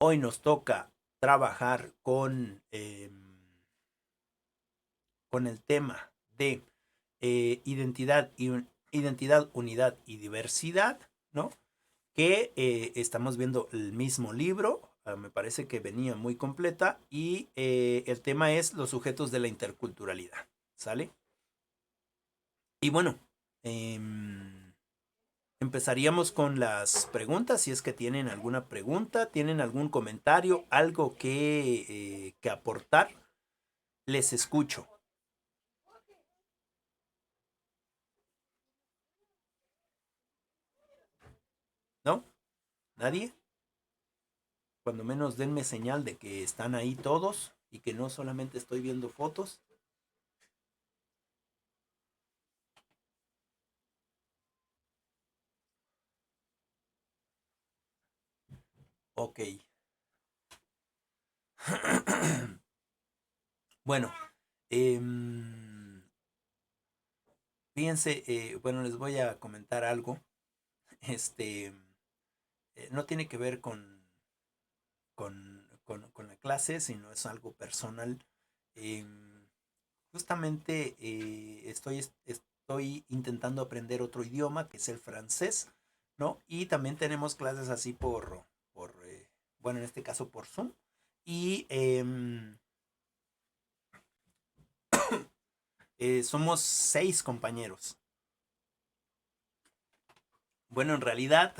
Hoy nos toca trabajar con el tema de identidad, unidad y diversidad, ¿no? Que estamos viendo el mismo libro, me parece que venía muy completa, y el tema es los sujetos de la interculturalidad, ¿sale? Y bueno, empezaríamos con las preguntas, si es que tienen alguna pregunta, tienen algún comentario, algo que aportar, les escucho, ¿no? ¿Nadie? Cuando menos denme señal de que están ahí todos y que no solamente estoy viendo fotos. Ok. Bueno, fíjense, bueno, les voy a comentar algo. Este, no tiene que ver con la clase, sino es algo personal. Em, Justamente estoy intentando aprender otro idioma, que es el francés, ¿no? Y también tenemos clases así bueno, en este caso por Zoom. Y somos 6 compañeros. Bueno, en realidad,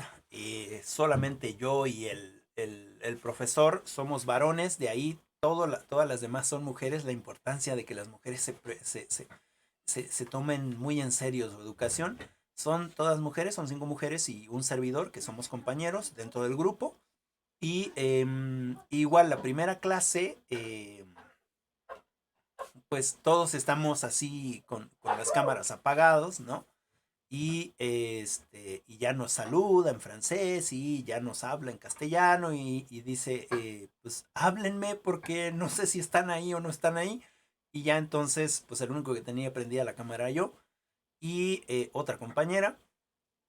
solamente yo y el profesor somos varones, de ahí todas las demás son mujeres. La importancia de que las mujeres se tomen muy en serio su educación. Son todas mujeres, son 5 mujeres y un servidor, que somos compañeros dentro del grupo. Y igual la primera clase, pues todos estamos así con las cámaras apagados, ¿no? Y ya nos saluda en francés y ya nos habla en castellano y dice, pues háblenme porque no sé si están ahí o no están ahí. Y ya entonces, pues el único que tenía prendida la cámara era yo y otra compañera.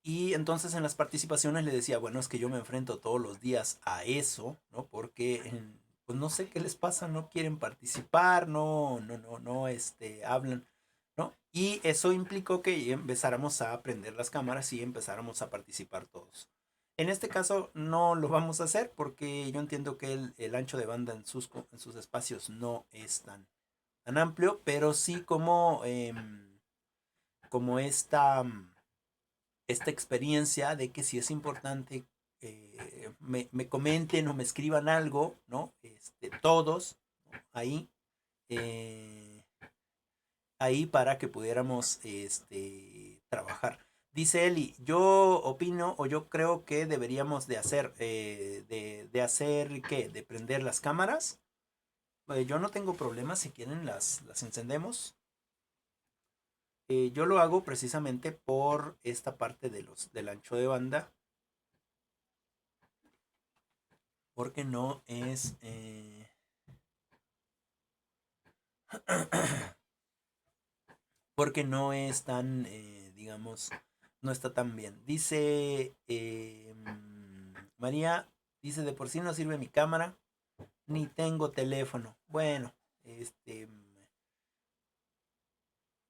Y entonces en las participaciones le decía, bueno, es que yo me enfrento todos los días a eso, ¿no? Porque, pues no sé qué les pasa, no quieren participar, no, hablan, ¿no? Y eso implicó que empezáramos a aprender las cámaras y empezáramos a participar todos. En este caso no lo vamos a hacer porque yo entiendo que el ancho de banda en sus espacios no es tan amplio, pero sí como esta experiencia de que si es importante me comenten o me escriban algo, ¿no? Todos, ¿no? Eh, ahí para que pudiéramos trabajar. Dice Eli, yo opino o yo creo que deberíamos de hacer, ¿qué? De prender las cámaras. Yo no tengo problemas, si quieren las encendemos. Yo lo hago precisamente por esta parte del ancho de banda, porque no es, porque no es tan, digamos, no está tan bien. Dice María, dice, de por sí no sirve mi cámara, ni tengo teléfono. Bueno, este,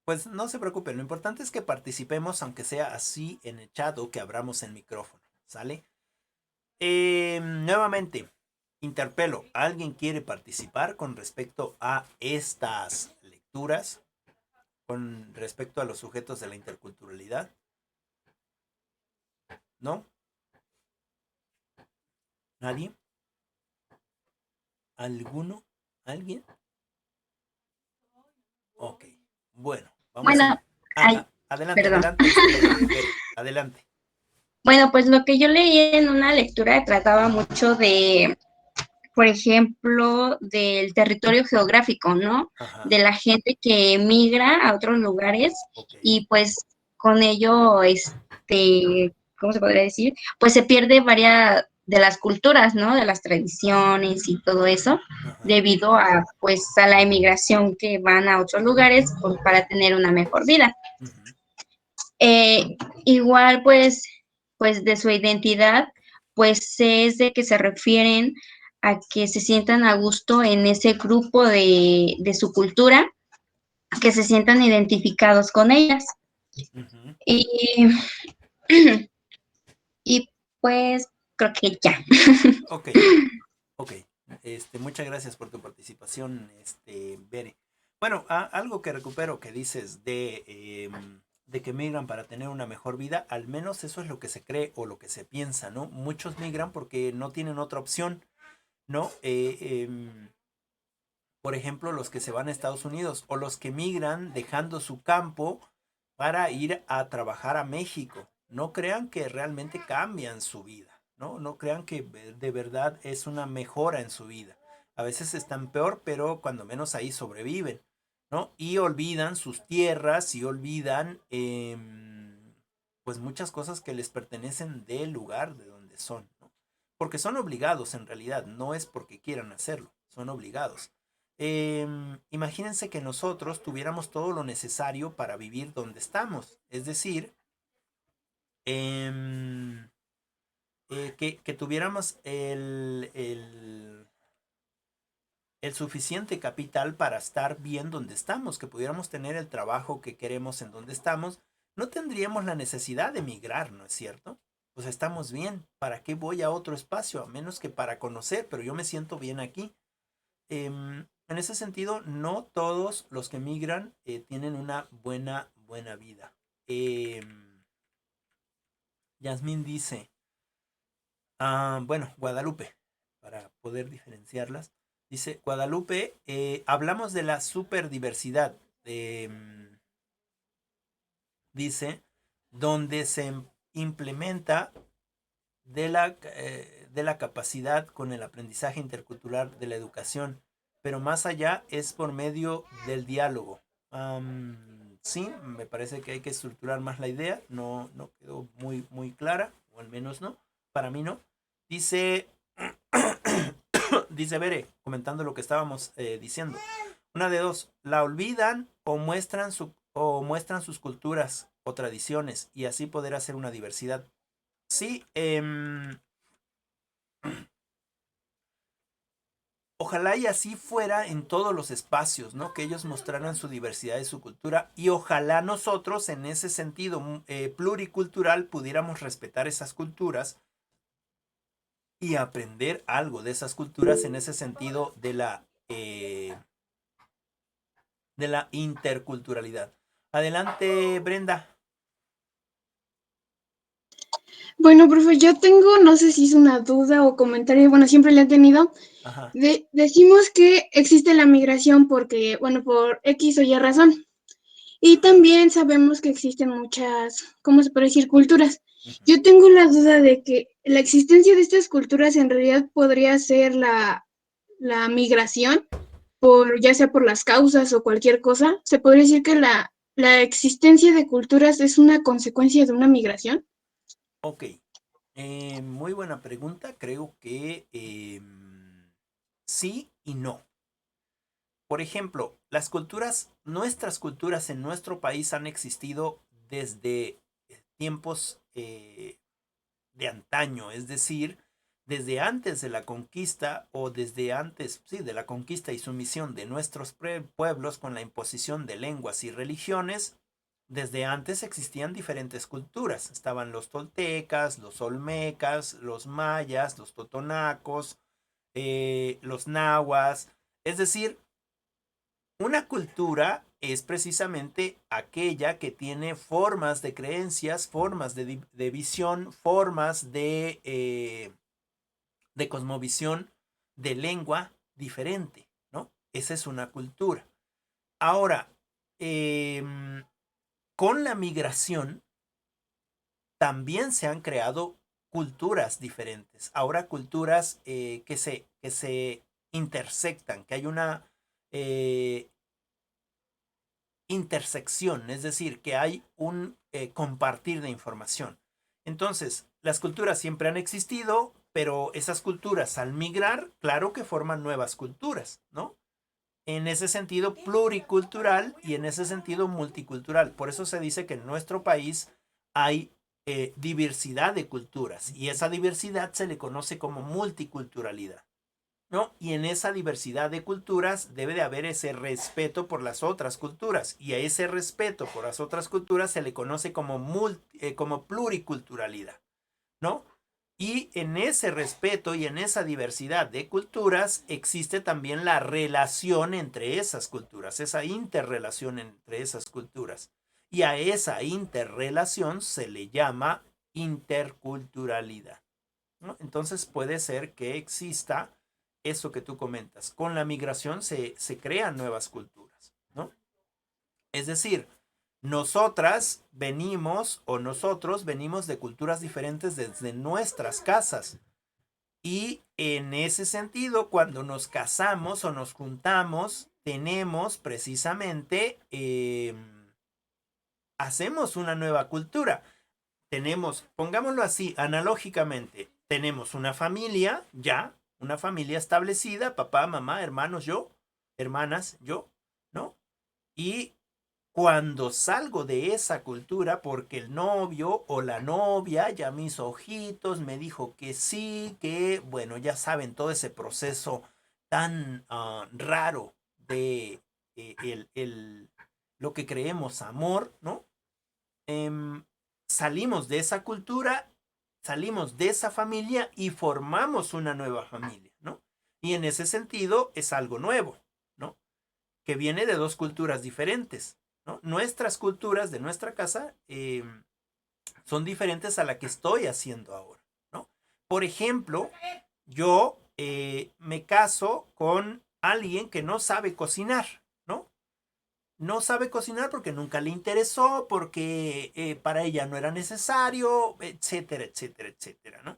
pues no se preocupen, lo importante es que participemos, aunque sea así en el chat o que abramos el micrófono, ¿sale? Nuevamente, interpelo, ¿alguien quiere participar con respecto a estas lecturas? Con respecto a los sujetos de la interculturalidad, ¿no? ¿Nadie? ¿Alguno? ¿Alguien? Ok, bueno, vamos Bueno, a... ay, adelante, perdón. adelante, Bere, adelante. Bueno, pues lo que yo leí en una lectura trataba mucho de, por ejemplo, del territorio geográfico, ¿no? Ajá, De la gente que emigra a otros lugares ok, y pues con ello, ¿cómo se podría decir? Pues se pierde varias de las culturas, ¿no? De las tradiciones y todo eso, ajá, debido a, pues, a la emigración que van a otros lugares pues, para tener una mejor vida. ujú, Igual, pues de su identidad, pues es de que se refieren a que se sientan a gusto en ese grupo de su cultura, que se sientan identificados con ellas. Ujú. Y, y pues creo que ya. Ok, ok. Muchas gracias por tu participación, Bere. Bueno, algo que recupero que dices de que migran para tener una mejor vida, al menos eso es lo que se cree o lo que se piensa, ¿no? Muchos migran porque no tienen otra opción, ¿no? Por ejemplo, los que se van a Estados Unidos o los que migran dejando su campo para ir a trabajar a México. No crean que realmente cambian su vida, ¿no? No crean que de verdad es una mejora en su vida. A veces están peor, pero cuando menos ahí sobreviven, ¿no? Y olvidan sus tierras y olvidan pues muchas cosas que les pertenecen del lugar de donde son, ¿no? Porque son obligados en realidad, no es porque quieran hacerlo, son obligados. Imagínense que nosotros tuviéramos todo lo necesario para vivir donde estamos, es decir, em, que tuviéramos el suficiente capital para estar bien donde estamos, que pudiéramos tener el trabajo que queremos en donde estamos, no tendríamos la necesidad de emigrar, ¿no es cierto? Pues estamos bien, ¿para qué voy a otro espacio? A menos que para conocer, pero yo me siento bien aquí. En ese sentido, no todos los que migran tienen una buena vida. Yasmín dice, bueno, Guadalupe, para poder diferenciarlas, dice, Guadalupe, hablamos de la superdiversidad, dice, donde se implementa de la capacidad con el aprendizaje intercultural de la educación, pero más allá es por medio del diálogo. Sí, me parece que hay que estructurar más la idea, no quedó muy clara, o al menos no, para mí no. Dice, dice Bere, comentando lo que estábamos diciendo, una de dos, la olvidan o muestran sus culturas o tradiciones y así poder hacer una diversidad. Sí, ojalá y así fuera en todos los espacios, ¿no? Que ellos mostraran su diversidad y su cultura y ojalá nosotros en ese sentido pluricultural pudiéramos respetar esas culturas y aprender algo de esas culturas en ese sentido de la interculturalidad. Adelante, Brenda. Bueno, profe, yo tengo, no sé si es una duda o comentario, bueno, siempre le he tenido. Ajá. Decimos que existe la migración porque, bueno, por X o Y razón. Y también sabemos que existen muchas, ¿cómo se puede decir? Culturas. Ujú. Yo tengo la duda de que la existencia de estas culturas en realidad podría ser la migración, por, ya sea por las causas o cualquier cosa. ¿Se podría decir que la existencia de culturas es una consecuencia de una migración? Ok. Muy buena pregunta. Creo que sí y no. Por ejemplo, nuestras culturas en nuestro país han existido desde tiempos de antaño, es decir, desde antes de la conquista o desde antes, sí, de la conquista y sumisión de nuestros pueblos con la imposición de lenguas y religiones, desde antes existían diferentes culturas. Estaban los toltecas, los olmecas, los mayas, los totonacos, los nahuas. Es decir, una cultura es precisamente aquella que tiene formas de creencias, formas de visión, formas de cosmovisión, de lengua diferente, ¿no? Esa es una cultura. Ahora, con la migración también se han creado culturas diferentes. Ahora culturas que se intersectan, que hay una eh, intersección, es decir, que hay un compartir de información. Entonces, las culturas siempre han existido, pero esas culturas al migrar, claro que forman nuevas culturas, ¿no? En ese sentido pluricultural y en ese sentido multicultural. Por eso se dice que en nuestro país hay diversidad de culturas y esa diversidad se le conoce como multiculturalidad. ¿no? Y en esa diversidad de culturas debe de haber ese respeto por las otras culturas. Y a ese respeto por las otras culturas se le conoce como pluriculturalidad, ¿no? Y en ese respeto y en esa diversidad de culturas existe también la relación entre esas culturas, esa interrelación entre esas culturas. Y a esa interrelación se le llama interculturalidad, ¿no? Entonces puede ser que exista eso que tú comentas. Con la migración se crean nuevas culturas, ¿no? Es decir, nosotras venimos o nosotros venimos de culturas diferentes desde nuestras casas. Y en ese sentido, cuando nos casamos o nos juntamos, tenemos precisamente, hacemos una nueva cultura. Tenemos, pongámoslo así, analógicamente, tenemos una familia ya, una familia establecida, papá, mamá, hermanos, yo, hermanas, yo, ¿no? Y cuando salgo de esa cultura, porque el novio o la novia ya me hizo ojitos, me dijo que sí, que, bueno, ya saben, todo ese proceso tan raro de lo que creemos amor, ¿no? Em, salimos de esa cultura, salimos de esa familia y formamos una nueva familia, ¿no? Y en ese sentido es algo nuevo, ¿no? Que viene de dos culturas diferentes, ¿no? Nuestras culturas de nuestra casa son diferentes a la que estoy haciendo ahora, ¿no? Por ejemplo, yo me caso con alguien que no sabe cocinar, ¿no? No sabe cocinar porque nunca le interesó, porque para ella no era necesario, etcétera, etcétera, etcétera, ¿no?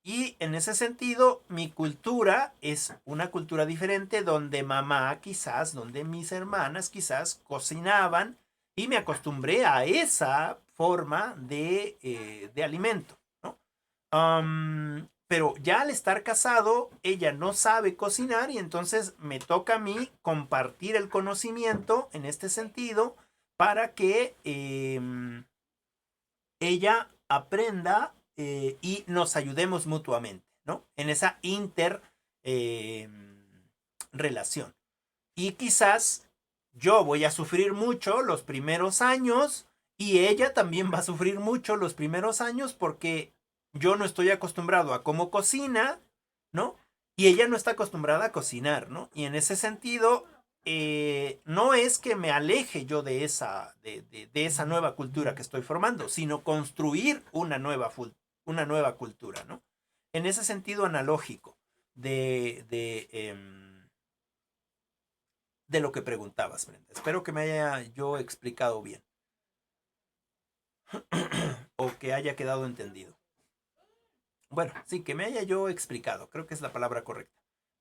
Y en ese sentido, mi cultura es una cultura diferente donde mamá quizás, donde mis hermanas quizás cocinaban y me acostumbré a esa forma de alimento, ¿no? Pero ya al estar casado, ella no sabe cocinar y entonces me toca a mí compartir el conocimiento en este sentido para que ella aprenda y nos ayudemos mutuamente, ¿no? En esa eh, relación. Y quizás yo voy a sufrir mucho los primeros años y ella también va a sufrir mucho los primeros años porque yo no estoy acostumbrado a cómo cocina, ¿no? Y ella no está acostumbrada a cocinar, ¿no? Y en ese sentido, no es que me aleje yo de esa nueva cultura que estoy formando, sino construir una nueva cultura, ¿no? En ese sentido analógico de lo que preguntabas, Brenda. Espero que me haya yo explicado bien o que haya quedado entendido. Bueno, sí, que me haya yo explicado, creo que es la palabra correcta.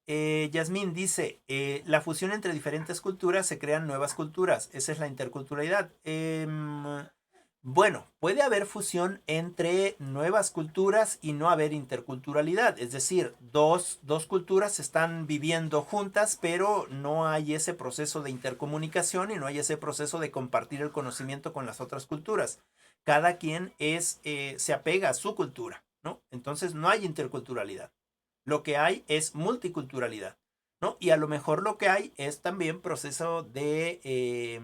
Yasmín dice, la fusión entre diferentes culturas se crean nuevas culturas, esa es la interculturalidad. Bueno, puede haber fusión entre nuevas culturas y no haber interculturalidad, es decir, dos culturas están viviendo juntas, pero no hay ese proceso de intercomunicación y no hay ese proceso de compartir el conocimiento con las otras culturas. Cada quien se apega a su cultura, ¿no? Entonces no hay interculturalidad. Lo que hay es multiculturalidad, ¿no? Y a lo mejor lo que hay es también proceso de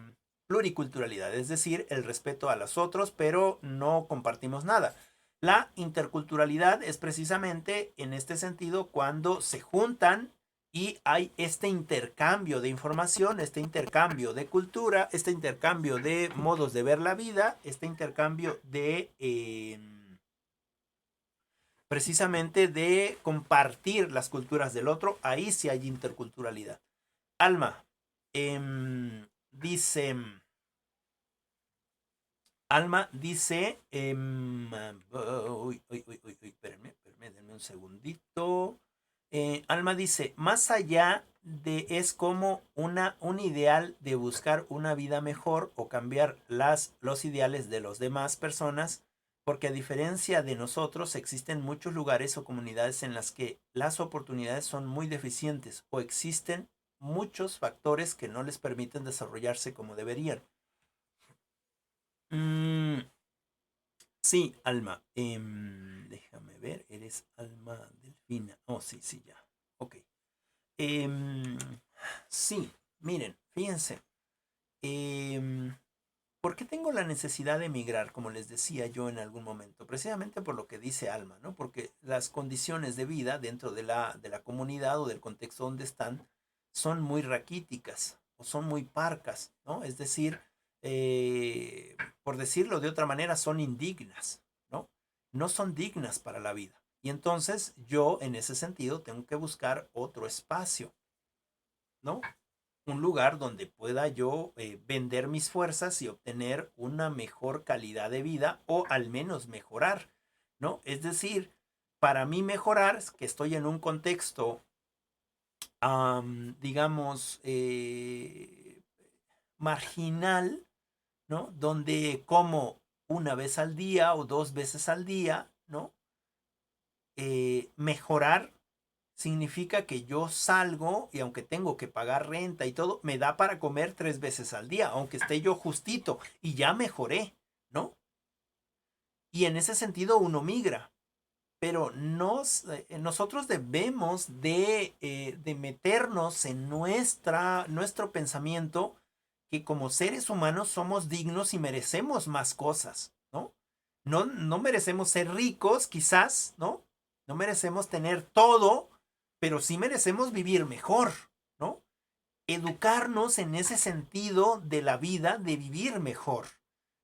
pluriculturalidad, es decir, el respeto a los otros, pero no compartimos nada. La interculturalidad es precisamente en este sentido cuando se juntan y hay este intercambio de información, este intercambio de cultura, este intercambio de modos de ver la vida, este intercambio de precisamente de compartir las culturas del otro, ahí sí hay interculturalidad. Alma, dice, espérenme, denme un segundito. Alma dice, más allá de es como un ideal de buscar una vida mejor o cambiar los ideales de las demás personas, porque a diferencia de nosotros existen muchos lugares o comunidades en las que las oportunidades son muy deficientes o existen muchos factores que no les permiten desarrollarse como deberían. Sí, Alma. Déjame ver, eres Alma Delfina. Oh, sí, sí, ya. Ok. Em, sí, miren, fíjense. em, ¿Por qué tengo la necesidad de emigrar, como les decía yo en algún momento? Precisamente por lo que dice Alma, ¿no? Porque las condiciones de vida dentro de la comunidad o del contexto donde están son muy raquíticas o son muy parcas, ¿no? Es decir, por decirlo de otra manera, son indignas, ¿no? No son dignas para la vida. Y entonces yo, en ese sentido, tengo que buscar otro espacio, ¿no? Un lugar donde pueda yo vender mis fuerzas y obtener una mejor calidad de vida o al menos mejorar, ¿no? Es decir, para mí mejorar, que estoy en un contexto, digamos, marginal, ¿no? Donde como una vez al día o dos veces al día, ¿no? Mejorar significa que yo salgo y aunque tengo que pagar renta y todo, me da para comer tres veces al día, aunque esté yo justito y ya mejoré, ¿no? Y en ese sentido uno migra, pero nosotros debemos de meternos en nuestro pensamiento que como seres humanos somos dignos y merecemos más cosas, ¿no? No merecemos ser ricos, quizás, ¿no? No merecemos tener todo, pero sí merecemos vivir mejor, ¿no? Educarnos en ese sentido de la vida, de vivir mejor,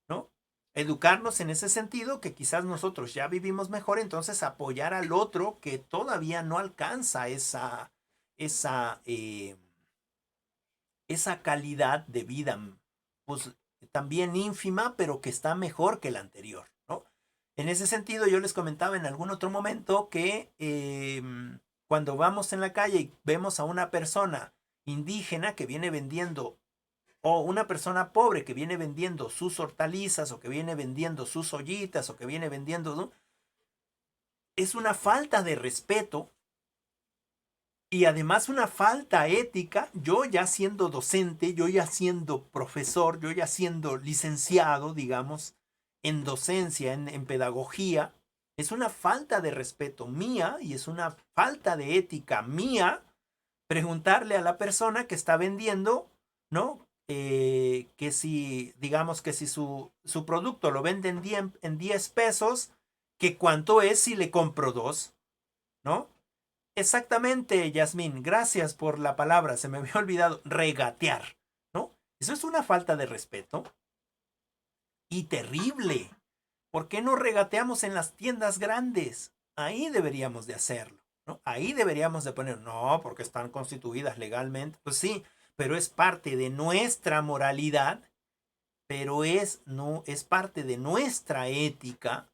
¿no? Educarnos en ese sentido que quizás nosotros ya vivimos mejor, entonces apoyar al otro que todavía no alcanza esa, eh, esa calidad de vida, pues también ínfima, pero que está mejor que la anterior, ¿no? En ese sentido, yo les comentaba en algún otro momento que cuando vamos en la calle y vemos a una persona indígena que viene vendiendo, o una persona pobre que viene vendiendo sus hortalizas, o que viene vendiendo sus ollitas, o que viene vendiendo, ¿no? Es una falta de respeto y además una falta ética, yo ya siendo docente, yo ya siendo profesor, yo ya siendo licenciado, digamos, en docencia, en pedagogía, es una falta de respeto mía y es una falta de ética mía preguntarle a la persona que está vendiendo, ¿no? Que si, digamos que si su producto lo vende en 10 pesos, que cuánto es si le compro dos, ¿no? Exactamente, Yasmín. Gracias por la palabra. Se me había olvidado. Regatear, ¿no? Eso es una falta de respeto y terrible. ¿Por qué no regateamos en las tiendas grandes? Ahí deberíamos de hacerlo, ¿no? Ahí deberíamos de poner, no, porque están constituidas legalmente. Pues sí, pero es parte de nuestra moralidad, pero no es parte de nuestra ética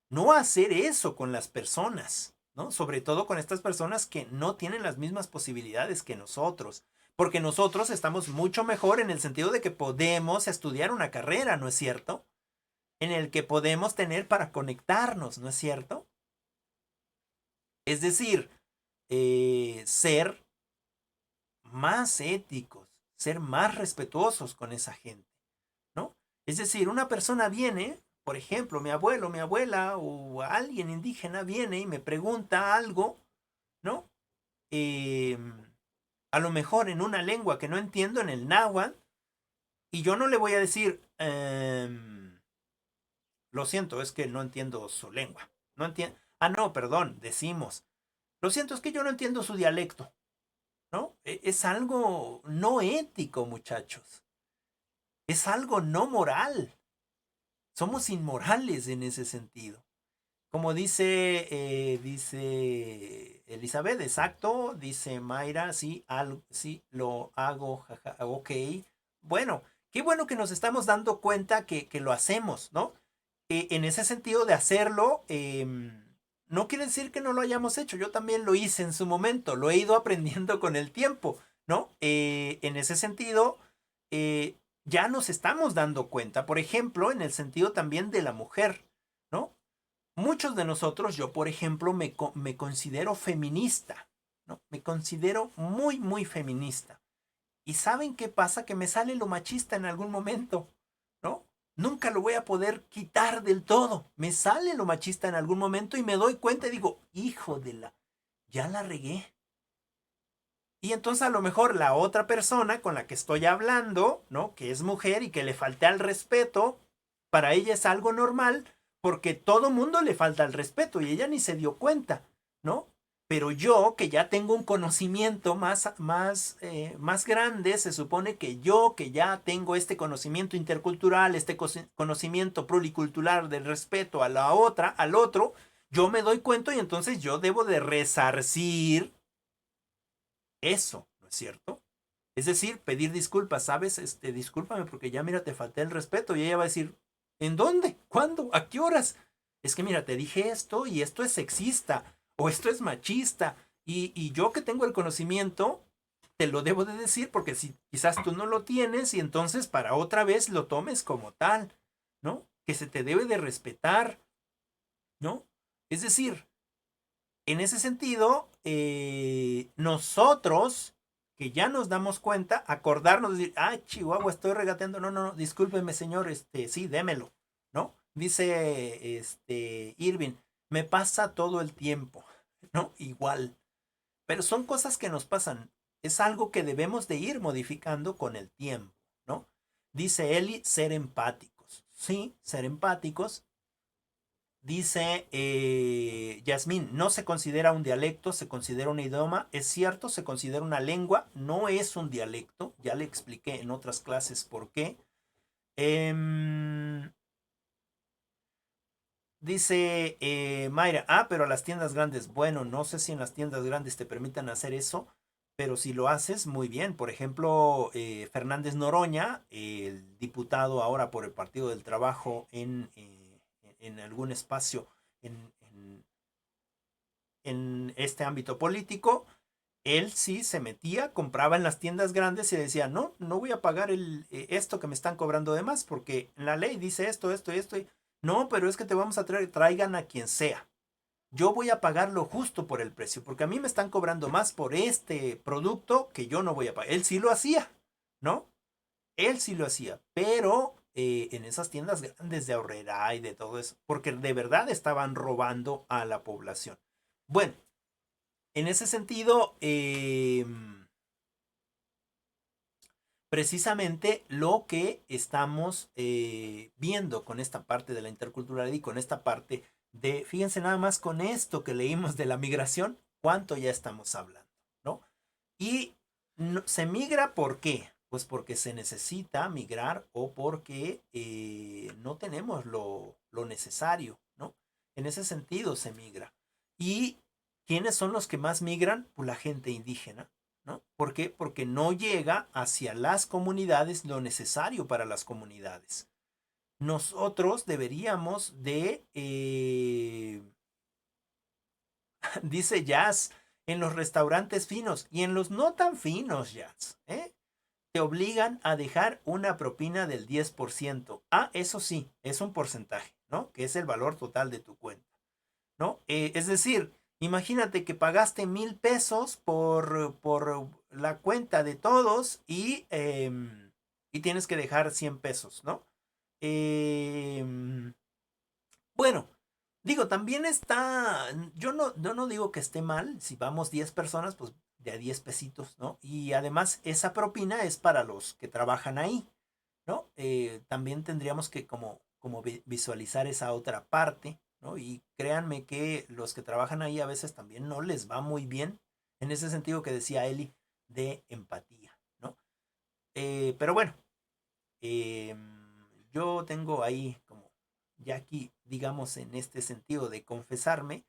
no hacer eso con las personas, ¿no? Sobre todo con estas personas que no tienen las mismas posibilidades que nosotros, porque nosotros estamos mucho mejor en el sentido de que podemos estudiar una carrera, ¿no es cierto? En el que podemos tener para conectarnos, ¿no es cierto? Es decir, ser más éticos, ser más respetuosos con esa gente, ¿no? Es decir, una persona viene, por ejemplo, mi abuelo, mi abuela o alguien indígena viene y me pregunta algo, ¿no? Eh, a lo mejor en una lengua que no entiendo, en el náhuatl, y yo no le voy a decir, lo siento, es que no entiendo su lengua. No entiendo. Ah, no, perdón, decimos. Lo siento, es que yo no entiendo su dialecto, ¿no? Es algo no ético, muchachos. Es algo no moral. Somos inmorales en ese sentido. Como dice Elizabeth, exacto, dice Mayra, sí, sí, lo hago, jaja, ok. Bueno, qué bueno que nos estamos dando cuenta que lo hacemos, ¿no? En ese sentido de hacerlo, no quiere decir que no lo hayamos hecho. Yo también lo hice en su momento, lo he ido aprendiendo con el tiempo, ¿no? En ese sentido, eh, ya nos estamos dando cuenta, por ejemplo, en el sentido también de la mujer, ¿no? Muchos de nosotros, yo por ejemplo, me considero feminista, ¿no? Me considero muy, muy feminista. ¿Y saben qué pasa? Que me sale lo machista en algún momento, ¿no? Nunca lo voy a poder quitar del todo. Me sale lo machista en algún momento y me doy cuenta y digo, hijo de la, ya la regué. Y entonces a lo mejor la otra persona con la que estoy hablando, ¿no? Que es mujer y que le falté al respeto, para ella es algo normal porque todo mundo le falta el respeto y ella ni se dio cuenta, ¿no? Pero yo, que ya tengo un conocimiento más grande, se supone que yo, que ya tengo este conocimiento intercultural, este conocimiento pluricultural del respeto a la otra, al otro, yo me doy cuenta y entonces yo debo de resarcir eso, ¿no es cierto? Es decir, pedir disculpas, ¿sabes? Discúlpame porque ya mira, te falté el respeto y ella va a decir, ¿en dónde? ¿Cuándo? ¿A qué horas? Es que mira, te dije esto y esto es sexista o esto es machista y yo que tengo el conocimiento te lo debo de decir porque si quizás tú no lo tienes y entonces para otra vez lo tomes como tal, ¿no? Que se te debe de respetar, ¿no? Es decir, en ese sentido, nosotros que ya nos damos cuenta, acordarnos de decir, ah, Chihuahua, estoy regateando, no, no, no, discúlpeme, señor, sí, démelo, ¿no? Dice, Irving, me pasa todo el tiempo, ¿no? Igual, pero son cosas que nos pasan, es algo que debemos de ir modificando con el tiempo, ¿no? Dice Eli, ser empáticos, sí, ser empáticos. Dice Yasmín, no se considera un dialecto, se considera un idioma. Es cierto, se considera una lengua, no es un dialecto. Ya le expliqué en otras clases por qué. Dice Mayra, pero las tiendas grandes, bueno, no sé si en las tiendas grandes te permitan hacer eso, pero si lo haces, muy bien. Por ejemplo, Fernández Noroña, el diputado ahora por el Partido del Trabajo en algún espacio en, en, en este ámbito político, él sí se metía, compraba en las tiendas grandes y decía, no, no voy a pagar esto que me están cobrando de más, porque en la ley dice esto, esto y esto. No, pero es que te vamos a traer, traigan a quien sea. Yo voy a pagar lo justo por el precio, porque a mí me están cobrando más por este producto que yo no voy a pagar. Él sí lo hacía, ¿no? Él sí lo hacía, pero en esas tiendas grandes de Aurrera y de todo eso, porque de verdad estaban robando a la población. Bueno, en ese sentido, precisamente lo que estamos viendo con esta parte de la interculturalidad y con esta parte de, fíjense nada más con esto que leímos de la migración, cuánto ya estamos hablando, ¿no? Y se migra ¿por qué? Pues porque se necesita migrar o porque no tenemos lo necesario, ¿no? En ese sentido se migra. ¿Y quiénes son los que más migran? Pues la gente indígena, ¿no? ¿Por qué? Porque no llega hacia las comunidades lo necesario para las comunidades. Nosotros deberíamos de, dice Jazz, en los restaurantes finos y en los no tan finos, Jazz, te obligan a dejar una propina del 10%. Ah, eso sí, es un porcentaje, ¿no? Que es el valor total de tu cuenta, ¿no? Es decir, imagínate que pagaste 1,000 pesos por la cuenta de todos y tienes que dejar 100 pesos, ¿no? Bueno, digo, también está, yo no digo que esté mal, si vamos 10 personas, pues de a 10 pesitos, ¿no? Y además esa propina es para los que trabajan ahí, ¿no? También tendríamos que como visualizar esa otra parte, ¿no? Y créanme que los que trabajan ahí a veces también no les va muy bien, en ese sentido que decía Eli, de empatía, ¿no? Pero bueno, yo tengo ahí como, ya aquí, digamos, en este sentido de confesarme,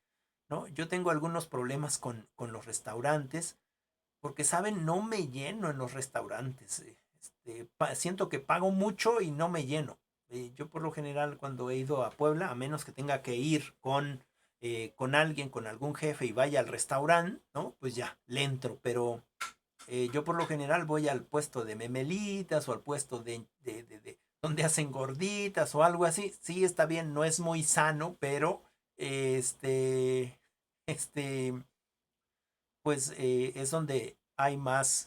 ¿no? Yo tengo algunos problemas con los restaurantes, porque, ¿saben? No me lleno en los restaurantes. Siento que pago mucho y no me lleno. Yo por lo general cuando he ido a Puebla, a menos que tenga que ir con alguien, con algún jefe y vaya al restaurante, ¿no? Pues ya, le entro, pero yo por lo general voy al puesto de memelitas o al puesto de donde hacen gorditas o algo así. Sí, está bien, no es muy sano, pero este, este, pues es donde hay más,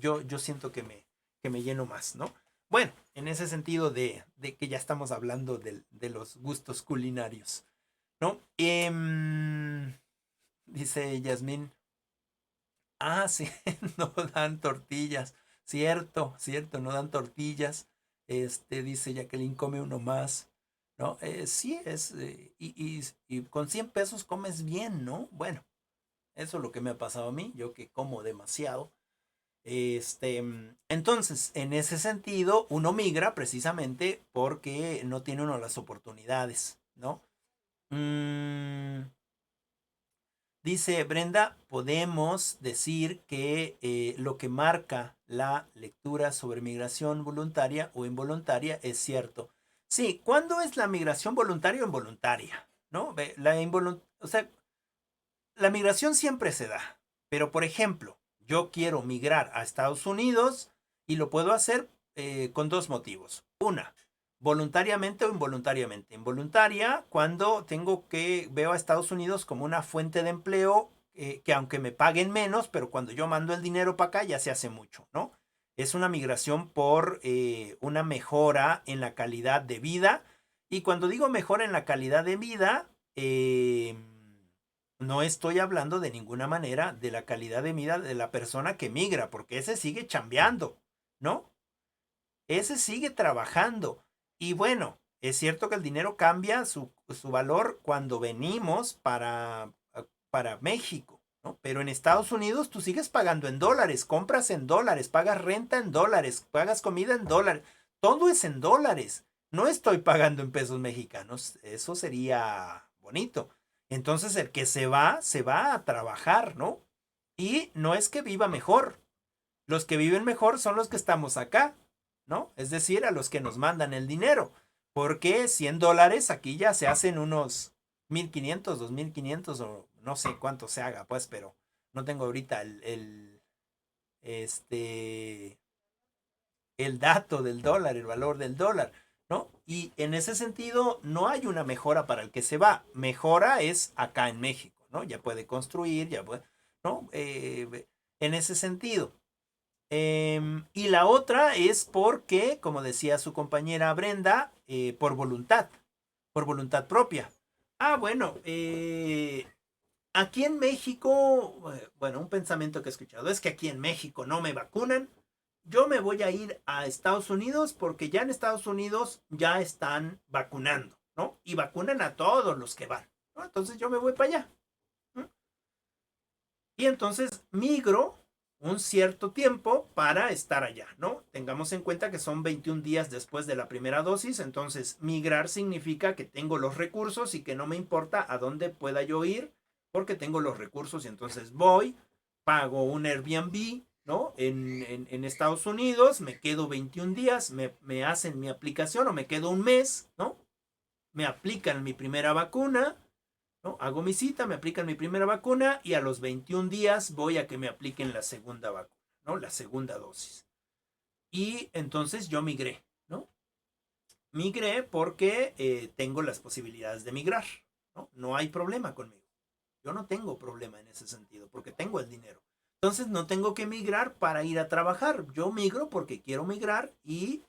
yo siento que me lleno más, ¿no? Bueno, en ese sentido de que ya estamos hablando de los gustos culinarios, ¿no? Dice Yasmín, Ah, sí, no dan tortillas. Cierto, cierto, no dan tortillas. Dice Jacqueline, come uno más. ¿No? Sí, y con 100 pesos comes bien, ¿no? Bueno, eso es lo que me ha pasado a mí, yo que como demasiado. Entonces, en ese sentido, uno migra precisamente porque no tiene uno las oportunidades, ¿no? Mm, Dice Brenda, podemos decir que lo que marca la lectura sobre migración voluntaria o involuntaria es cierto. Sí, ¿cuándo es la migración voluntaria o involuntaria? ¿No? O sea, la migración siempre se da, pero por ejemplo, yo quiero migrar a Estados Unidos y lo puedo hacer con dos motivos. Una, voluntariamente o involuntariamente. Involuntaria, cuando veo a Estados Unidos como una fuente de empleo que aunque me paguen menos, pero cuando yo mando el dinero para acá ya se hace mucho, ¿no? Es una migración por una mejora en la calidad de vida. Y cuando digo mejora en la calidad de vida, no estoy hablando de ninguna manera de la calidad de vida de la persona que migra, porque ese sigue chambeando, ¿no? Ese sigue trabajando. Y bueno, es cierto que el dinero cambia su valor cuando venimos para México, ¿no? Pero en Estados Unidos tú sigues pagando en dólares, compras en dólares, pagas renta en dólares, pagas comida en dólares, todo es en dólares. No estoy pagando en pesos mexicanos, eso sería bonito. Entonces el que se va a trabajar, ¿no? Y no es que viva mejor, los que viven mejor son los que estamos acá, ¿no? Es decir, a los que nos mandan el dinero. Porque $100 aquí ya se hacen unos 1,500, 2,500 o no sé cuánto se haga, pues, pero no tengo ahorita este, el dato del dólar, el valor del dólar, ¿no? Y en ese sentido no hay una mejora para el que se va. Mejora es acá en México, ¿no? Ya puede construir, ya puede, ¿no? En ese sentido. Y la otra es porque, como decía su compañera Brenda, por voluntad propia. Ah, bueno, aquí en México, bueno, un pensamiento que he escuchado es que aquí en México no me vacunan. Yo me voy a ir a Estados Unidos porque ya en Estados Unidos ya están vacunando, ¿no? Y vacunan a todos los que van, ¿no? Entonces yo me voy para allá, ¿no? Y entonces migro un cierto tiempo para estar allá, ¿no? Tengamos en cuenta que son 21 días después de la primera dosis, entonces migrar significa que tengo los recursos y que no me importa a dónde pueda yo ir porque tengo los recursos y entonces voy, pago un Airbnb, ¿no? En Estados Unidos, me quedo 21 días, me hacen mi aplicación o me quedo un mes, ¿no? Me aplican mi primera vacuna, ¿no? Hago mi cita, me aplican mi primera vacuna y a los 21 días voy a que me apliquen la segunda vacuna, ¿no? La segunda dosis. Y entonces yo migré, ¿no? Migré porque tengo las posibilidades de migrar, ¿no? No hay problema conmigo. Yo no tengo problema en ese sentido porque tengo el dinero. Entonces no tengo que migrar para ir a trabajar. Yo migro porque quiero migrar y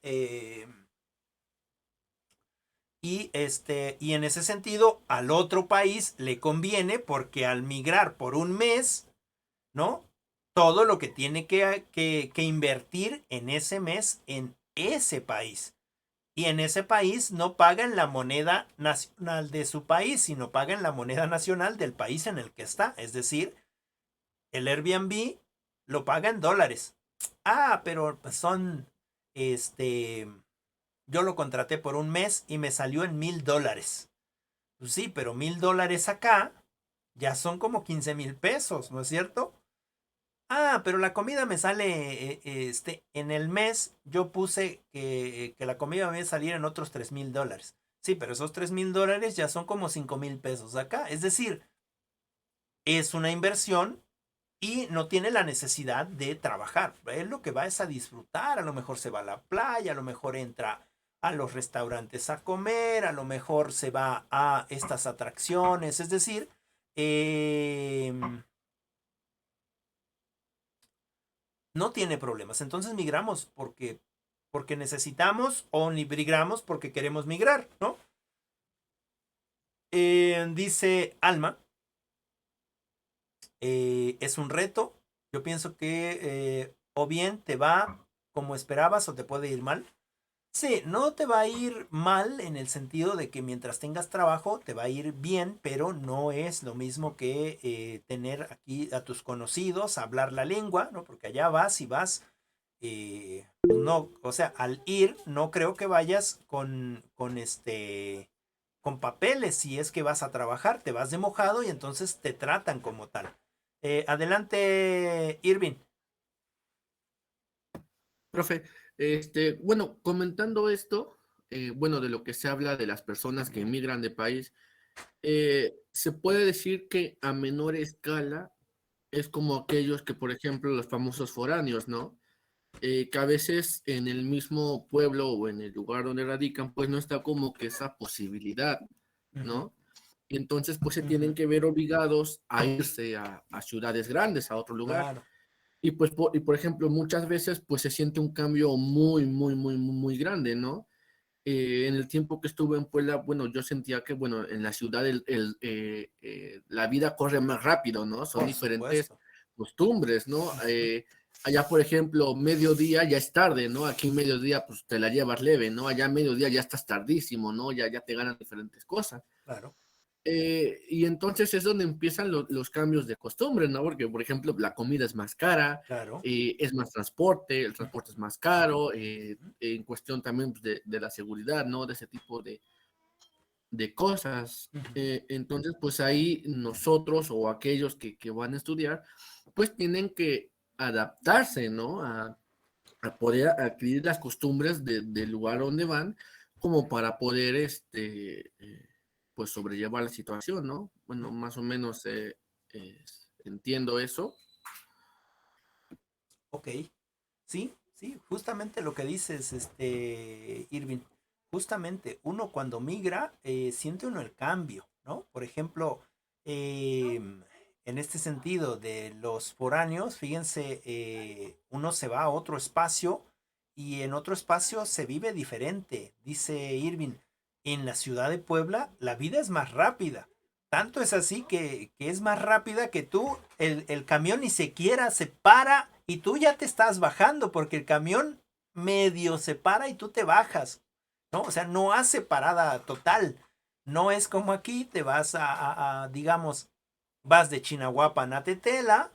en ese sentido, al otro país le conviene porque al migrar por un mes, ¿no? Todo lo que tiene que invertir en ese mes en ese país. Y en ese país no pagan la moneda nacional de su país, sino pagan la moneda nacional del país en el que está. Es decir, el Airbnb lo paga en dólares. Ah, pero pues son, este, yo lo contraté por un mes y me salió en $1,000. Pues sí, pero $1,000 acá ya son como 15,000 pesos, ¿no es cierto? Ah, pero la comida me sale, en el mes yo puse que la comida me iba a salir en otros $3,000. Sí, pero esos $3,000 ya son como 5,000 pesos acá. Es decir, es una inversión y no tiene la necesidad de trabajar. Él lo que va es a disfrutar, a lo mejor se va a la playa, a lo mejor entra a los restaurantes a comer, a lo mejor se va a estas atracciones, es decir, eh, no tiene problemas. Entonces migramos porque necesitamos o ni migramos porque queremos migrar, ¿no? Dice Alma, es un reto Yo pienso que o bien te va como esperabas o te puede ir mal. Sí, no te va a ir mal en el sentido de que mientras tengas trabajo te va a ir bien, pero no es lo mismo que tener aquí a tus conocidos, hablar la lengua, ¿no? Porque allá vas y vas, pues no, o sea, al ir no creo que vayas con papeles si es que vas a trabajar, te vas de mojado y entonces te tratan como tal. Adelante, Irving. Profe, bueno, comentando esto, bueno, de lo que se habla de las personas que emigran de país, se puede decir que a menor escala es como aquellos que, por ejemplo, los famosos foráneos, ¿no? Que a veces en el mismo pueblo o en el lugar donde radican, pues no está como que esa posibilidad, Ujú, ¿no? Y entonces, pues se tienen ujú, que ver obligados a irse a ciudades grandes, a otro lugar. claro, Y pues, por ejemplo, muchas veces pues se siente un cambio muy, muy, muy, muy, muy grande, ¿no? En el tiempo que estuve en Puebla, bueno, yo sentía que, bueno, en la ciudad la vida corre más rápido, ¿no? Son por diferentes supuesto. costumbres, ¿no? Allá, por ejemplo, mediodía ya es tarde, ¿no? Aquí mediodía, pues te la llevas leve, ¿no? Allá mediodía ya estás tardísimo, ¿no? Ya te ganan diferentes cosas. Claro, Y entonces es donde empiezan los cambios de costumbre, ¿no? Porque, por ejemplo, la comida es más cara, claro. es más transporte, el Ujú, transporte es más caro, ujú, en cuestión también pues, de la seguridad, ¿no? De ese tipo de cosas. ujú. Entonces, pues ahí nosotros o aquellos que van a estudiar, pues tienen que adaptarse, ¿no? A poder adquirir las costumbres del lugar donde van, como para poder, pues sobrellevar la situación, ¿no? Bueno, más o menos entiendo eso. Ok, sí, sí, justamente lo que dices, Irving, justamente uno cuando migra siente uno el cambio, ¿no? Por ejemplo, en este sentido de los foráneos, fíjense, uno se va a otro espacio y en otro espacio se vive diferente, dice Irving. En la ciudad de Puebla la vida es más rápida. Tanto es así que es más rápida que tú, el camión ni siquiera se para y tú ya te estás bajando porque el camión medio se para y tú te bajas, ¿no? O sea, no hace parada total. No es como aquí, te vas digamos, vas de Chinahuapan a Tetela,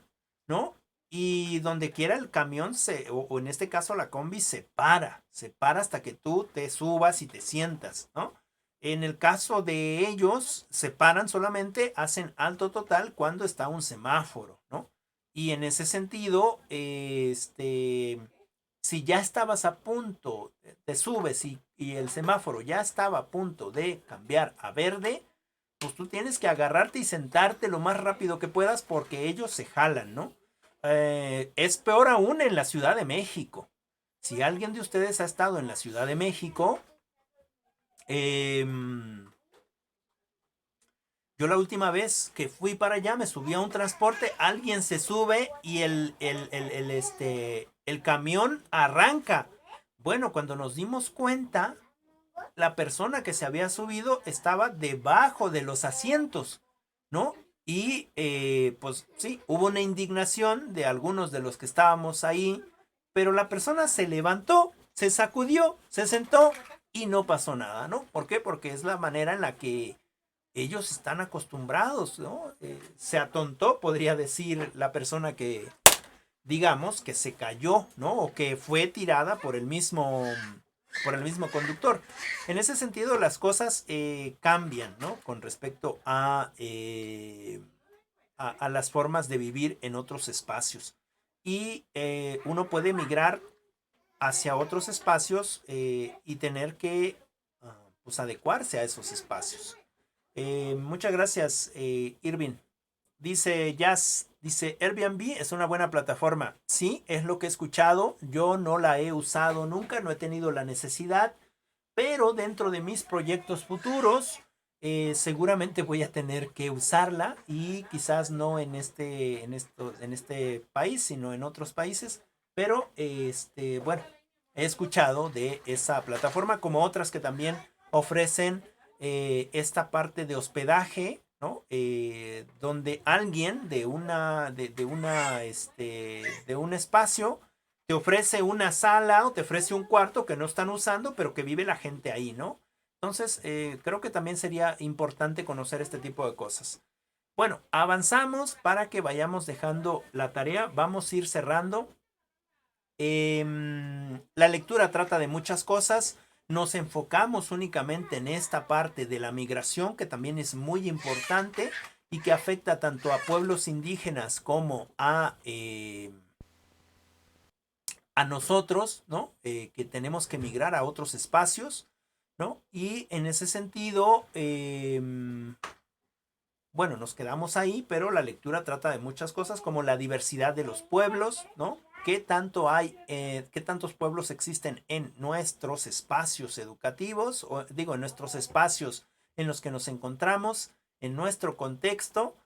¿no? Y donde quiera el camión o en este caso la combi se para hasta que tú te subas y te sientas, ¿no? En el caso de ellos, se paran solamente, hacen alto total cuando está un semáforo, ¿no? Y en ese sentido, si ya estabas a punto, te subes y el semáforo ya estaba a punto de cambiar a verde, pues tú tienes que agarrarte y sentarte lo más rápido que puedas porque ellos se jalan, ¿no? Es peor aún en la Ciudad de México. Si alguien de ustedes ha estado en la Ciudad de México, eh, yo la última vez que fui para allá me subí a un transporte, alguien se sube y el camión arranca. Bueno, cuando nos dimos cuenta, la persona que se había subido estaba debajo de los asientos, ¿no? Y pues sí, hubo una indignación de algunos de los que estábamos ahí, pero la persona se levantó, se sacudió, se sentó y no pasó nada, ¿no? ¿Por qué? Porque es la manera en la que ellos están acostumbrados, ¿no? Se atontó, podría decir la persona que, digamos, que se cayó, ¿no? O que fue tirada por el mismo conductor. En ese sentido, las cosas cambian, ¿no? Con respecto a las formas de vivir en otros espacios. Y uno puede migrar hacia otros espacios y tener que pues adecuarse a esos espacios. Muchas gracias, Irving. Dice Jazz, dice Airbnb es una buena plataforma. Sí, es lo que he escuchado. Yo no la he usado nunca, no he tenido la necesidad, pero dentro de mis proyectos futuros, seguramente voy a tener que usarla y quizás no en este país, sino en otros países. Pero, bueno, he escuchado de esa plataforma como otras que también ofrecen esta parte de hospedaje ¿no? Donde alguien de un espacio te ofrece una sala o te ofrece un cuarto que no están usando, pero que vive la gente ahí, ¿no? Entonces, creo que también sería importante conocer este tipo de cosas. Bueno, avanzamos para que vayamos dejando la tarea. Vamos a ir cerrando. La lectura trata de muchas cosas. Nos enfocamos únicamente en esta parte de la migración, que también es muy importante y que afecta tanto a pueblos indígenas como a nosotros, ¿no? Que tenemos que migrar a otros espacios, ¿no? Y en ese sentido, bueno, nos quedamos ahí, pero la lectura trata de muchas cosas como la diversidad de los pueblos, ¿no? ¿Qué tanto hay, qué tantos pueblos existen en nuestros espacios educativos, o digo, en nuestros espacios en los que nos encontramos, en nuestro contexto?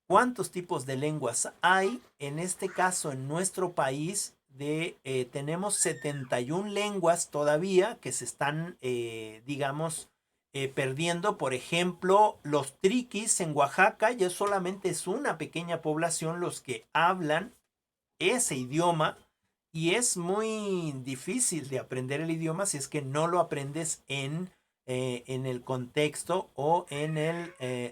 ¿Cuántos tipos de lenguas hay? En este caso, en nuestro país, tenemos 71 lenguas todavía que se están, digamos, perdiendo. Por ejemplo, los triquis en Oaxaca ya solamente es una pequeña población los que hablan ese idioma y es muy difícil de aprender el idioma si es que no lo aprendes en el contexto o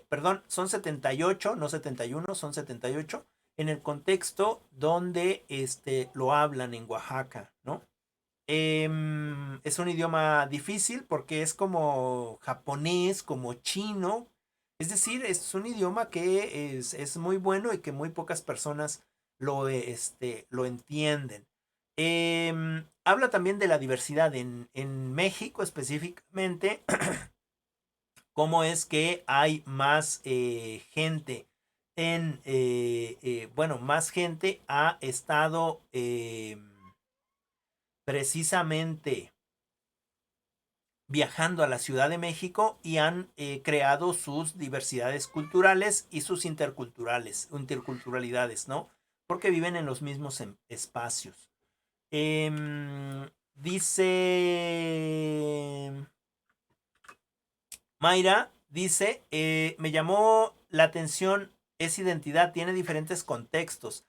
perdón, son 78, no 71, son 78, en el contexto donde lo hablan en Oaxaca, ¿no? Es un idioma difícil porque es como japonés, como chino. Es decir, es un idioma que es muy bueno y que muy pocas personas lo entienden. Habla también de la diversidad en México específicamente, cómo es que hay más gente bueno, más gente ha estado precisamente viajando a la Ciudad de México y han creado sus diversidades culturales y sus interculturalidades, ¿no? Porque viven en los mismos espacios. Dice Mayra, dice, me llamó la atención esa identidad, tiene diferentes contextos.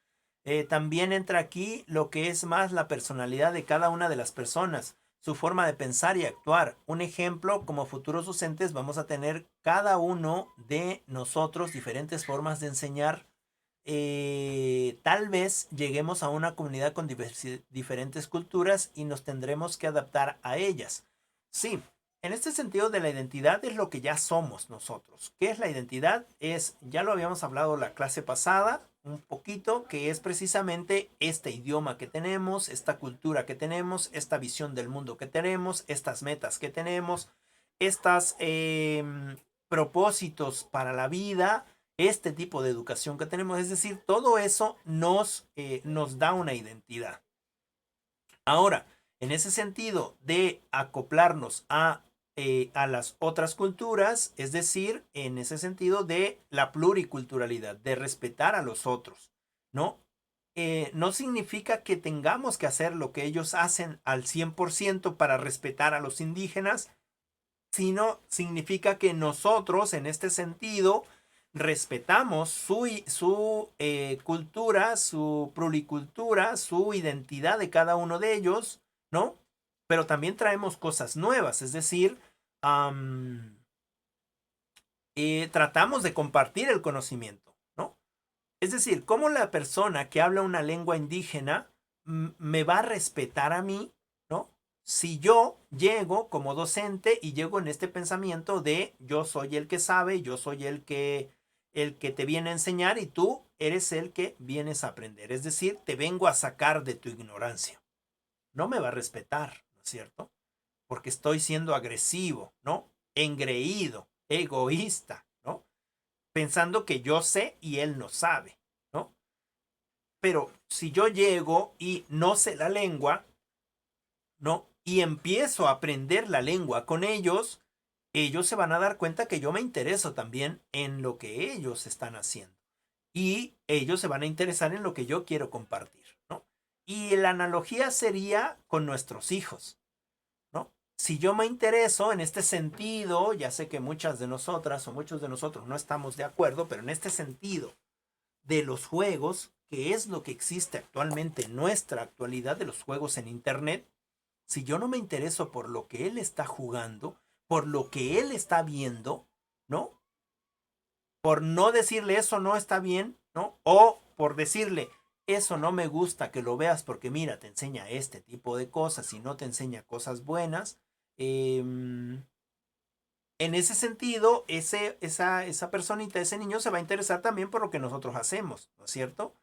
También entra aquí lo que es más la personalidad de cada una de las personas, su forma de pensar y actuar. Un ejemplo, como futuros docentes vamos a tener cada uno de nosotros diferentes formas de enseñar. Tal vez lleguemos a una comunidad con diferentes culturas y nos tendremos que adaptar a ellas. Sí, en este sentido de la identidad es lo que ya somos nosotros. ¿Qué es la identidad? Ya lo habíamos hablado la clase pasada, un poquito, que es precisamente este idioma que tenemos, esta cultura que tenemos, esta visión del mundo que tenemos, estas metas que tenemos, estos propósitos para la vida, este tipo de educación que tenemos. Es decir, todo eso nos da una identidad. Ahora, en ese sentido de acoplarnos a las otras culturas, es decir, en ese sentido de la pluriculturalidad, de respetar a los otros, ¿no? No significa que tengamos que hacer lo que ellos hacen al 100% para respetar a los indígenas, sino significa que nosotros, en este sentido, respetamos su cultura, su pluricultura, su identidad de cada uno de ellos, ¿no? Pero también traemos cosas nuevas, es decir, tratamos de compartir el conocimiento, ¿no? Es decir, cómo la persona que habla una lengua indígena me va a respetar a mí, ¿no? Si yo llego como docente y llego en este pensamiento de yo soy el que sabe, yo soy el que te viene a enseñar y tú eres el que vienes a aprender. Es decir, te vengo a sacar de tu ignorancia. No me va a respetar, ¿no es cierto? Porque estoy siendo agresivo, ¿no? Engreído, egoísta, ¿no? Pensando que yo sé y él no sabe, ¿no? Pero si yo llego y no sé la lengua, ¿no? Y empiezo a aprender la lengua con ellos se van a dar cuenta que yo me intereso también en lo que ellos están haciendo. Y ellos se van a interesar en lo que yo quiero compartir, ¿no? Y la analogía sería con nuestros hijos, ¿no? si yo me intereso en este sentido, ya sé que muchas de nosotras o muchos de nosotros no estamos de acuerdo, pero en este sentido de los juegos, que es lo que existe actualmente en nuestra actualidad de los juegos en Internet, si yo no me intereso por lo que él está jugando, por lo que él está viendo, ¿no? Por no decirle eso no está bien, ¿no? O por decirle eso no me gusta que lo veas porque mira, te enseña este tipo de cosas y no te enseña cosas buenas. En ese sentido, esa personita, ese niño se va a interesar también por lo que nosotros hacemos, ¿no es cierto?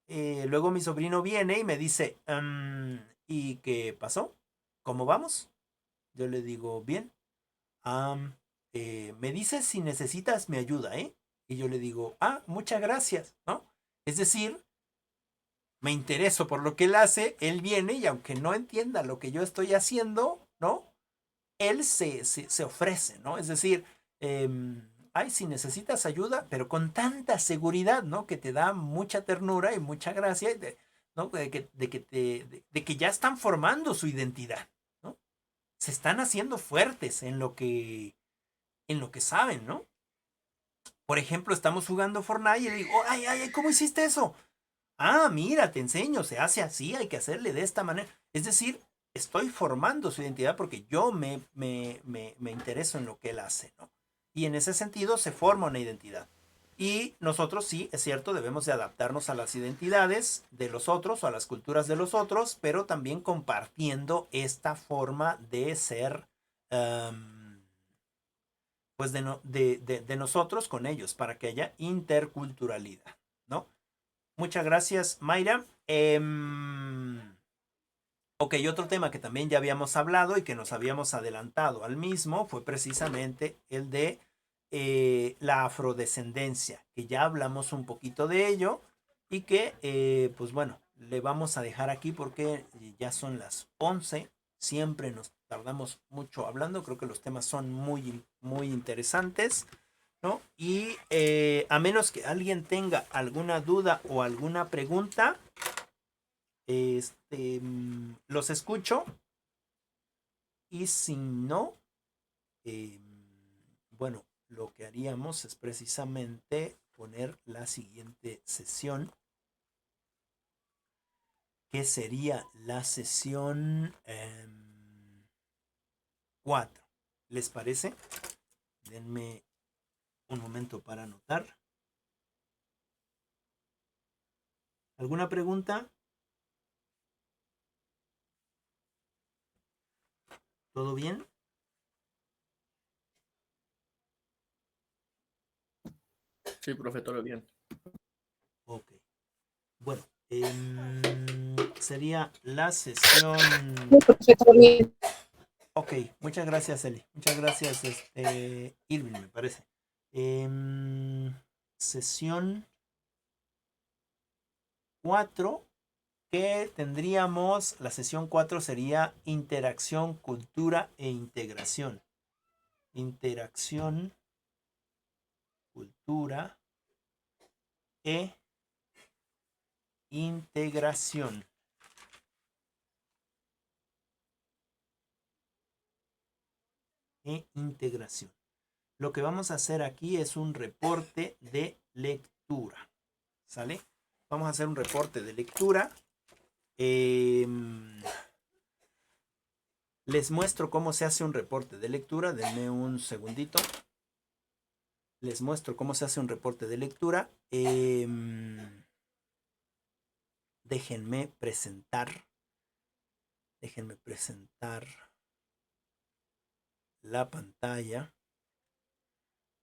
Luego mi sobrino viene y me dice, ¿y qué pasó? ¿Cómo vamos? Yo le digo, bien. Am, me dices si necesitas mi ayuda, ¿eh? Y yo le digo, muchas gracias, ¿no? Es decir, me intereso por lo que él hace, él viene y aunque no entienda lo que yo estoy haciendo, ¿no? Él se ofrece, ¿no? Es decir, ay, si necesitas ayuda, pero con tanta seguridad, ¿no? Que te da mucha ternura y mucha gracia, ¿no? De que ya están formando su identidad, ¿no? Se están haciendo fuertes en lo que saben, ¿no? Por ejemplo, estamos jugando Fortnite y le digo, ay, ay, ay, ¿cómo hiciste eso? Mira, te enseño, se hace así, hay que hacerle de esta manera. Es decir, estoy formando su identidad porque yo me intereso en lo que él hace, ¿no? Y en ese sentido se forma una identidad. Y nosotros sí, es cierto, debemos de adaptarnos a las identidades de los otros o a las culturas de los otros, pero también compartiendo esta forma de ser, pues de nosotros con ellos, para que haya interculturalidad, ¿no? Muchas gracias, Mayra. Ok, otro tema que también ya habíamos hablado y que nos habíamos adelantado al mismo fue precisamente el de la afrodescendencia, que ya hablamos un poquito de ello y que, pues bueno, le vamos a dejar aquí porque ya son las 11. Siempre nos tardamos mucho hablando, creo que los temas son muy, muy interesantes, ¿no? Y a menos que alguien tenga alguna duda o alguna pregunta, los escucho. Y si no, eh, bueno, lo que haríamos es precisamente poner la siguiente sesión, que sería la sesión 4. ¿Les parece? Denme un momento para anotar. ¿Alguna pregunta? ¿Todo bien? Sí, profe, todo bien. Ok. Bueno, sería la sesión. Ok, muchas gracias, Eli. Muchas gracias, Irving, me parece. Sesión 4, que tendríamos, la sesión 4 sería interacción, cultura e integración. Interacción, cultura e integración. Integración. Lo que vamos a hacer aquí es un reporte de lectura. ¿Sale? Vamos a hacer un reporte de lectura. Les muestro cómo se hace un reporte de lectura. Denme un segundito. Les muestro cómo se hace un reporte de lectura. Déjenme presentar. Déjenme presentar la pantalla.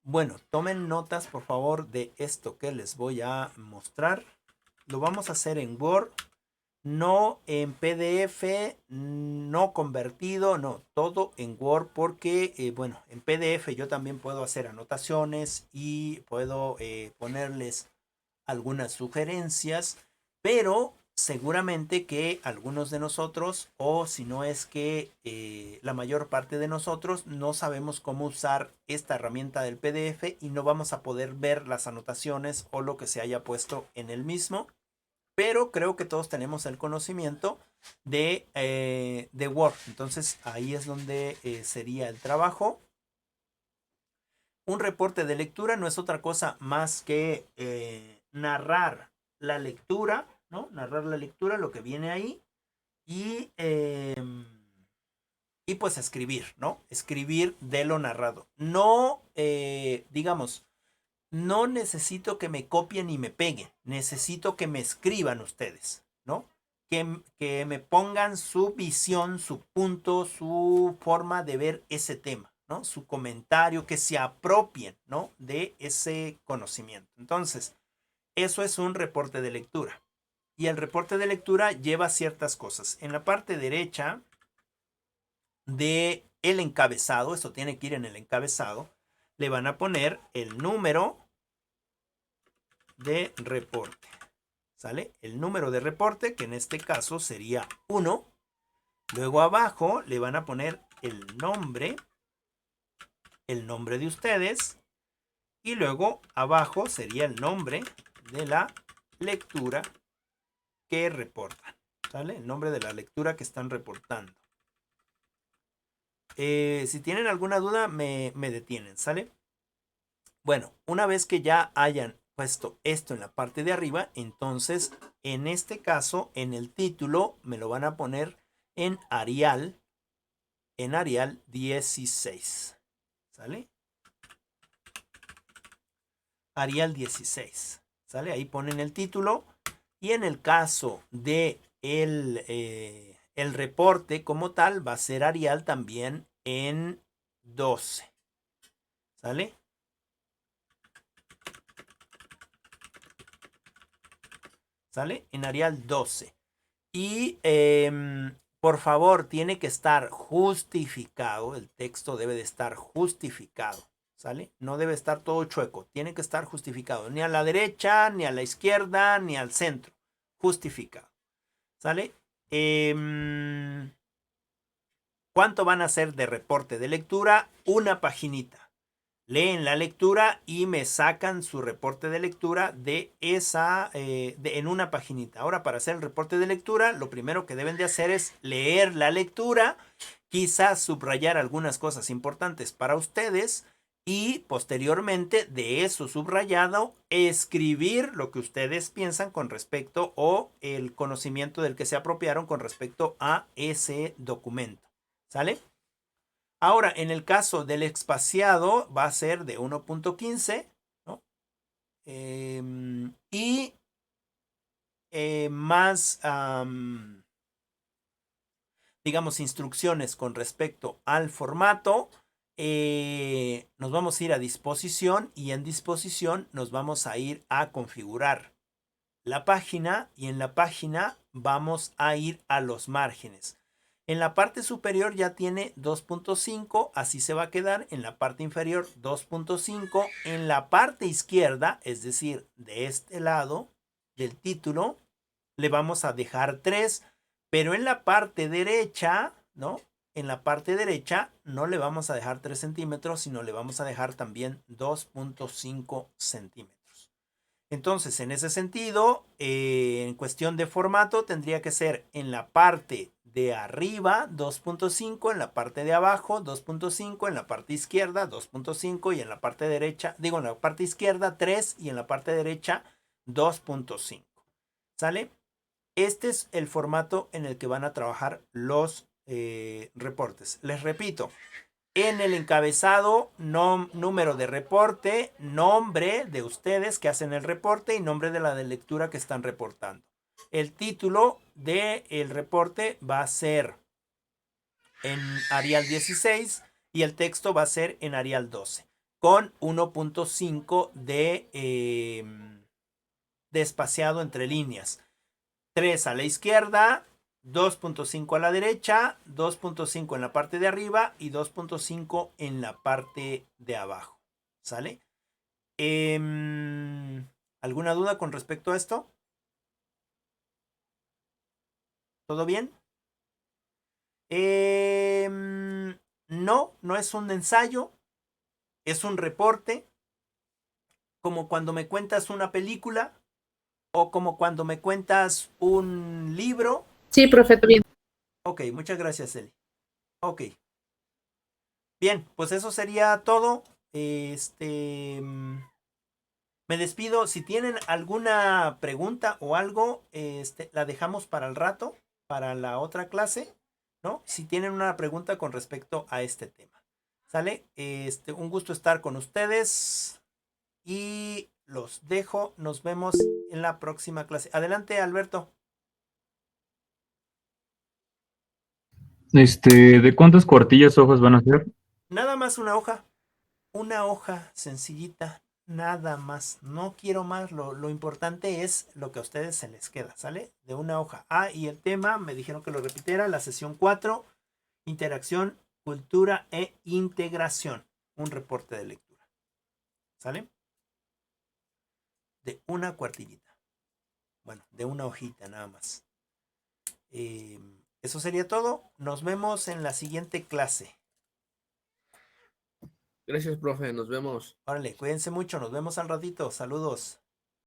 Bueno, tomen notas por favor de esto que les voy a mostrar. Lo vamos a hacer en Word, no en PDF, no convertido, no, todo en Word porque, bueno, en PDF yo también puedo hacer anotaciones y puedo ponerles algunas sugerencias, pero seguramente que algunos de nosotros, o si no es que la mayor parte de nosotros, no sabemos cómo usar esta herramienta del PDF y no vamos a poder ver las anotaciones o lo que se haya puesto en el mismo. pero creo que todos tenemos el conocimiento de Word. Entonces ahí es donde sería el trabajo. Un reporte de lectura no es otra cosa más que narrar la lectura, ¿no? Narrar la lectura, lo que viene ahí, y pues escribir, ¿no? Escribir de lo narrado. No, digamos, no necesito que me copien y me peguen, necesito que me escriban ustedes, ¿no? Que me pongan su visión, su punto, su forma de ver ese tema, ¿no? Su comentario, que se apropien, ¿no? De ese conocimiento. Entonces, eso es un reporte de lectura. Y el reporte de lectura lleva ciertas cosas. En la parte derecha de el encabezado, esto tiene que ir en el encabezado, le van a poner el número de reporte. ¿Sale? El número de reporte, que en este caso sería 1. Luego abajo le van a poner el nombre de ustedes. Y luego abajo sería el nombre de la lectura que reportan. ¿Sale? El nombre de la lectura que están reportando. Si tienen alguna duda, me detienen. ¿Sale? Bueno, una vez que ya hayan puesto esto en la parte de arriba, entonces en este caso en el título me lo van a poner en Arial 16, ¿sale? Arial 16, ¿sale? Ahí ponen el título y en el caso de el reporte como tal va a ser Arial también en 12, ¿sale? ¿Sale? En Arial 12. Y por favor, tiene que estar justificado. El texto debe de estar justificado. ¿Sale? No debe estar todo chueco. Tiene que estar justificado. Ni a la derecha, ni a la izquierda, ni al centro. Justificado. ¿Sale? ¿Cuánto van a hacer de reporte de lectura? Una paginita. Leen la lectura y me sacan su reporte de lectura de esa en una paginita. Ahora, para hacer el reporte de lectura, lo primero que deben de hacer es leer la lectura, quizás subrayar algunas cosas importantes para ustedes y posteriormente de eso subrayado escribir lo que ustedes piensan con respecto o el conocimiento del que se apropiaron con respecto a ese documento. ¿Sale? Ahora, en el caso del espaciado va a ser de 1.15, ¿no? Y más, digamos, instrucciones con respecto al formato. Nos vamos a ir a disposición y en disposición nos vamos a ir a configurar la página y en la página vamos a ir a los márgenes. En la parte superior ya tiene 2.5, así se va a quedar. En la parte inferior 2.5. En la parte izquierda, es decir, de este lado del título, le vamos a dejar 3. Pero en la parte derecha, ¿no? En la parte derecha no le vamos a dejar 3 centímetros, sino le vamos a dejar también 2.5 centímetros. Entonces, en ese sentido, en cuestión de formato, tendría que ser en la parte de arriba 2.5, en la parte de abajo 2.5, en la parte izquierda 2.5 y en la parte derecha, digo en la parte izquierda 3 y en la parte derecha 2.5. ¿Sale? Este es el formato en el que van a trabajar los reportes. Les repito. En el encabezado, número de reporte, nombre de ustedes que hacen el reporte y nombre de la de lectura que están reportando. El título del reporte va a ser en Arial 16 y el texto va a ser en Arial 12 con 1.5 de espaciado entre líneas. 3 a la izquierda, 2.5 a la derecha, 2.5 en la parte de arriba y 2.5 en la parte de abajo. ¿Sale? ¿Alguna duda con respecto a esto? ¿Todo bien? No, no es un ensayo, es un reporte, como cuando me cuentas una película, o como cuando me cuentas un libro. Sí, profe, bien. Ok, muchas gracias, Eli. Ok. Bien, pues eso sería todo. Me despido. Si tienen alguna pregunta o algo, la dejamos para el rato, para la otra clase, ¿no? Si tienen una pregunta con respecto a este tema. ¿Sale? Un gusto estar con ustedes y los dejo. Nos vemos en la próxima clase. Adelante, Alberto. ¿De cuántas cuartillas hojas van a hacer? Nada más una hoja sencillita, nada más. No quiero más. Lo importante es lo que a ustedes se les queda, ¿sale? De una hoja. Ah, y el tema, me dijeron que lo repitiera, la sesión 4, interacción, cultura e integración. Un reporte de lectura. ¿Sale? De una cuartillita. Bueno, de una hojita nada más. Eso sería todo. Nos vemos en la siguiente clase. Gracias, profe. Nos vemos. Órale, cuídense mucho. Nos vemos al ratito. Saludos.